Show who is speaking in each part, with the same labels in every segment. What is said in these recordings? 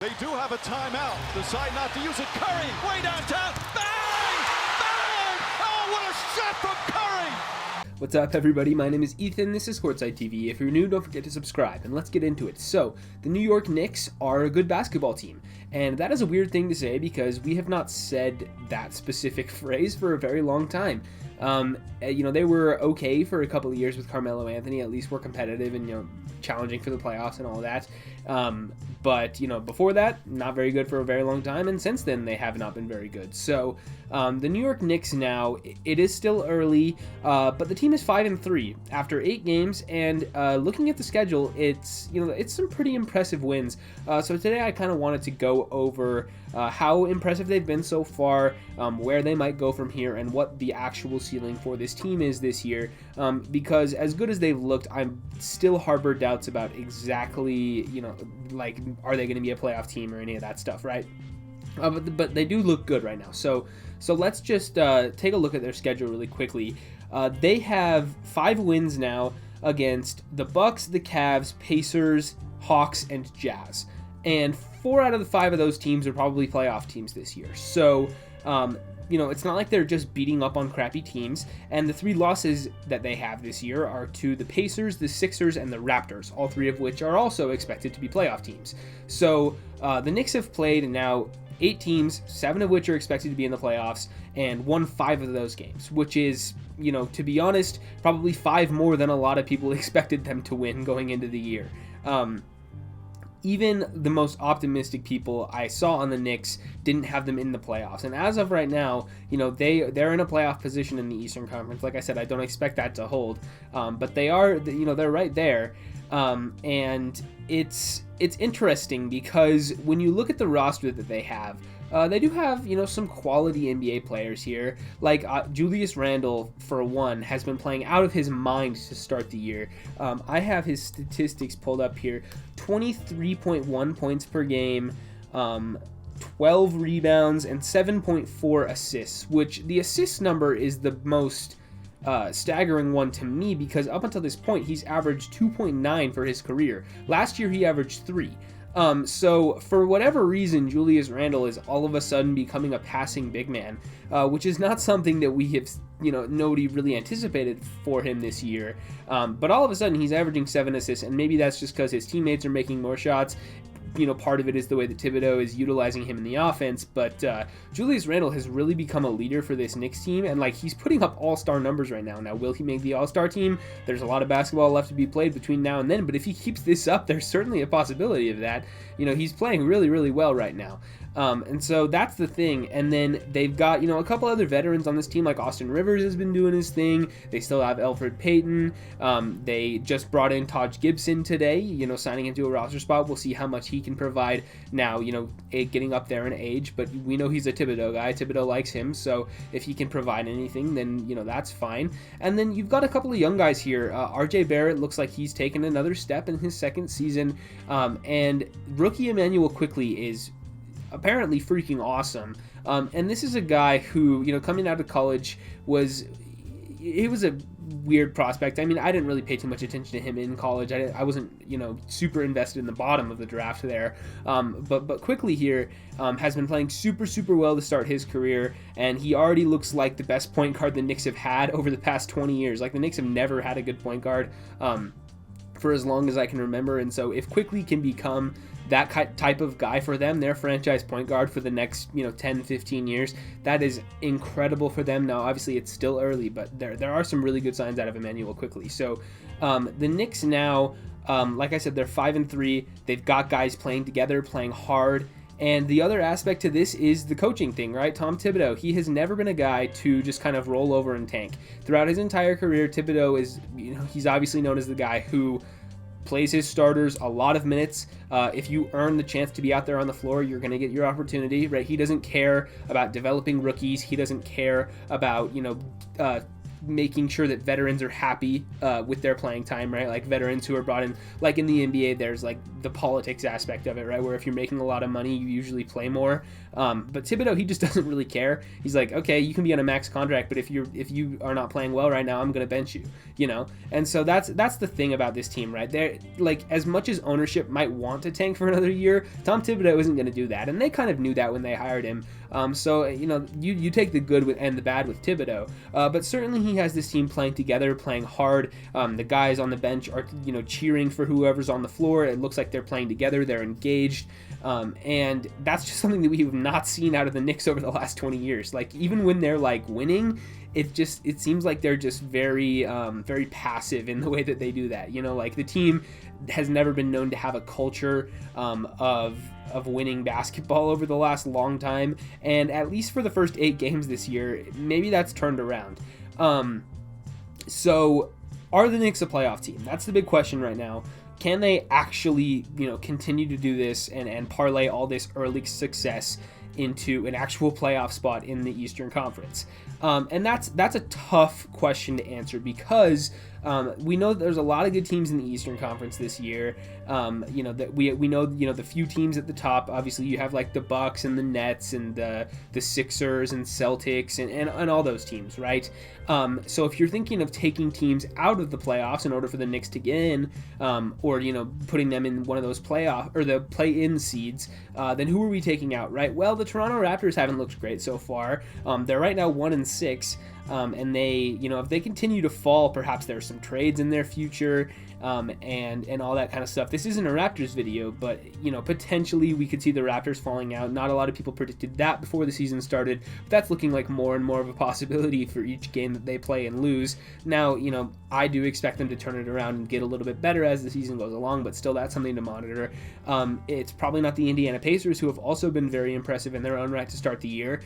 Speaker 1: They do have a timeout. Decide not to use it. Curry, way downtown. Bang! Bang! Oh, what a shot from Curry!
Speaker 2: What's up, everybody? My name is Ethan. This is Courtside TV. If you're new, don't forget to subscribe, and let's get into it. So, the New York Knicks are a good basketball team, and that is a weird thing to say because we have not said that specific phrase for a very long time. They were okay for a couple of years with Carmelo Anthony. At least were competitive and, challenging for the playoffs and all that. But before that, not very good for a very long time, and since then they have not been very good. So the New York Knicks now, it is still early, but the team is 5-3 after 8 games, and looking at the schedule, it's some pretty impressive wins. So today I kind of wanted to go over how impressive they've been so far, where they might go from here, and what the actual ceiling for this team is this year. Because as good as they've looked, I'm still harbor doubts about exactly, are they going to be a playoff team or any of that stuff, right? But they do look good right now. So let's just take a look at their schedule really quickly. They have 5 wins now against the Bucks, the Cavs, Pacers, Hawks, and Jazz. And 4 out of the 5 of those teams are probably playoff teams this year. So, it's not like they're just beating up on crappy teams. And the 3 losses that they have this year are to the Pacers, the Sixers, and the Raptors, all 3 of which are also expected to be playoff teams. So, the Knicks have played now 8 teams, 7 of which are expected to be in the playoffs, and won 5 of those games, which is, to be honest, probably 5 more than a lot of people expected them to win going into the year. Even the most optimistic people I saw on the Knicks didn't have them in the playoffs. And as of right now, they're in a playoff position in the Eastern Conference. Like I said, I don't expect that to hold. But they are, they're right there. And it's interesting because when you look at the roster that they have, they do have, some quality NBA players here. Like Julius Randle, for one, has been playing out of his mind to start the year. I have his statistics pulled up here. 23.1 points per game, 12 rebounds, and 7.4 assists, which the assist number is the most staggering one to me because up until this point, he's averaged 2.9 for his career. Last year, he averaged 3. So for whatever reason, Julius Randle is all of a sudden becoming a passing big man, which is not something that we have, nobody really anticipated for him this year. But all of a sudden he's averaging 7 assists, and maybe that's just because his teammates are making more shots. Part of it is the way that Thibodeau is utilizing him in the offense, but Julius Randle has really become a leader for this Knicks team, and he's putting up all-star numbers right now. Now, will he make the all-star team? There's a lot of basketball left to be played between now and then, but if he keeps this up, there's certainly a possibility of that. He's playing really, really well right now. And so that's the thing. And then they've got, a couple other veterans on this team, like Austin Rivers has been doing his thing. They still have Elfrid Payton. They just brought in Taj Gibson today, signing into a roster spot. We'll see how much he can provide now, getting up there in age. But we know he's a Thibodeau guy. Thibodeau likes him. So if he can provide anything, then, that's fine. And then you've got a couple of young guys here. RJ Barrett looks like he's taken another step in his second season. And rookie Immanuel Quickley is apparently freaking awesome. And this is a guy who, coming out of college was a weird prospect. I mean, I didn't really pay too much attention to him in college. I wasn't, super invested in the bottom of the draft there. But Quickley here has been playing super, super well to start his career, and he already looks like the best point guard the Knicks have had over the past 20 years. The Knicks have never had a good point guard for as long as I can remember, and so if Quickley can become that type of guy for them, their franchise point guard for the next 10, 15 years, that is incredible for them. Now, obviously, it's still early, but there are some really good signs out of Immanuel Quickley. So the Knicks now, like I said, they're 5-3. They've got guys playing together, playing hard. And the other aspect to this is the coaching thing, right? Tom Thibodeau, he has never been a guy to just kind of roll over and tank. Throughout his entire career, Thibodeau is, he's obviously known as the guy who plays his starters a lot of minutes. If you earn the chance to be out there on the floor, you're going to get your opportunity, right? He doesn't care about developing rookies. He doesn't care about, making sure that veterans are happy with their playing time, right? Like veterans who are brought in, like in the NBA, there's like the politics aspect of it, right? Where if you're making a lot of money, you usually play more. But Thibodeau, he just doesn't really care. He's like, okay, you can be on a max contract, but if you are not playing well right now, I'm gonna bench you, you know? And so that's the thing about this team, right? They're like, as much as ownership might want to tank for another year, Tom Thibodeau isn't gonna do that, and they kind of knew that when they hired him. So you know, you take the good and the bad with Thibodeau, but certainly he has this team playing together, playing hard. The guys on the bench are, you know, cheering for whoever's on the floor. It looks like they're playing together, they're engaged, and that's just something that we have not seen out of the Knicks over the last 20 years. Like, even when they're like winning, it seems like they're just very very passive in the way that they do that. You know, like the team has never been known to have a culture of winning basketball over the last long time, and at least for the first 8 games this year, maybe that's turned around. So are the Knicks a playoff team? That's the big question right now. Can they actually, you know, continue to do this and parlay all this early success into an actual playoff spot in the Eastern Conference? And that's a tough question to answer, because we know that there's a lot of good teams in the Eastern Conference this year. You know, that we know, you know, the few teams at the top. Obviously, you have like the Bucks and the Nets and the Sixers and Celtics and all those teams, right? So if you're thinking of taking teams out of the playoffs in order for the Knicks to get in, or, you know, putting them in one of those playoff or the play-in seeds, then who are we taking out, right? Well, the Toronto Raptors haven't looked great so far. They're right now 1-6. And they, you know, if they continue to fall, perhaps there's some trades in their future, and all that kind of stuff. This isn't a Raptors video, but, you know, potentially we could see the Raptors falling out. Not a lot of people predicted that before the season started, but that's looking like more and more of a possibility for each game that they play and lose. Now, you know, I do expect them to turn it around and get a little bit better as the season goes along, but still, that's something to monitor. It's probably not the Indiana Pacers, who have also been very impressive in their own right to start the year.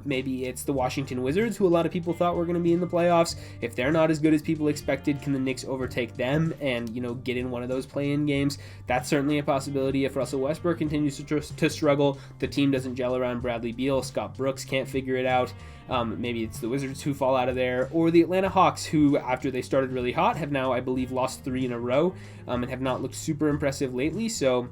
Speaker 2: Maybe it's the Washington Wizards, who a lot of people thought were going to be in the playoffs. If they're not as good as people expected, can the Knicks overtake them and, you know, get in one of those play-in games? That's certainly a possibility. If Russell Westbrook continues to struggle, the team doesn't gel around Bradley Beal, Scott Brooks can't figure it out. Maybe it's the Wizards who fall out of there, or the Atlanta Hawks, who, after they started really hot, have now, I believe, lost 3 in a row, and have not looked super impressive lately. So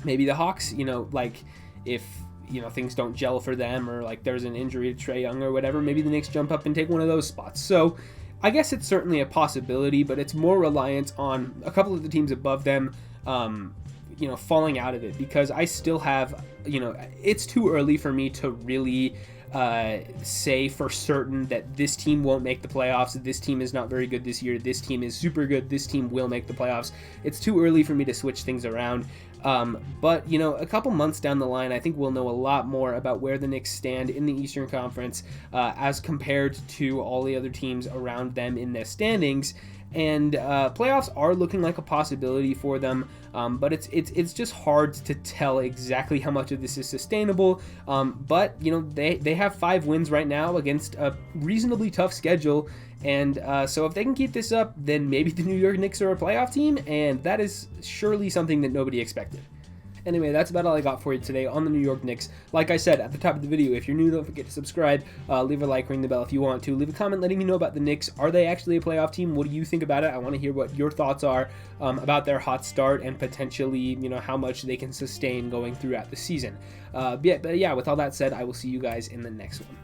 Speaker 2: maybe the Hawks, you know, like, if, you know, things don't gel for them, or like there's an injury to Trae Young or whatever, maybe the Knicks jump up and take one of those spots. So I guess it's certainly a possibility, but it's more reliant on a couple of the teams above them, you know, falling out of it, because I still have, you know, it's too early for me to really say for certain that this team won't make the playoffs, that this team is not very good this year, this team is super good, this team will make the playoffs. It's too early for me to switch things around. But, you know, a couple months down the line, I think we'll know a lot more about where the Knicks stand in the Eastern Conference as compared to all the other teams around them in their standings. And playoffs are looking like a possibility for them, but it's just hard to tell exactly how much of this is sustainable. But, you know, they have 5 wins right now against a reasonably tough schedule, and so if they can keep this up, then maybe the New York Knicks are a playoff team, and that is surely something that nobody expected. Anyway, that's about all I got for you today on the New York Knicks. Like I said at the top of the video, if you're new, don't forget to subscribe, leave a like, ring the bell if you want to, leave a comment letting me know about the Knicks. Are they actually a playoff team? What do you think about it? I want to hear what your thoughts are about their hot start and potentially, you know, how much they can sustain going throughout the season. But yeah, with all that said, I will see you guys in the next one.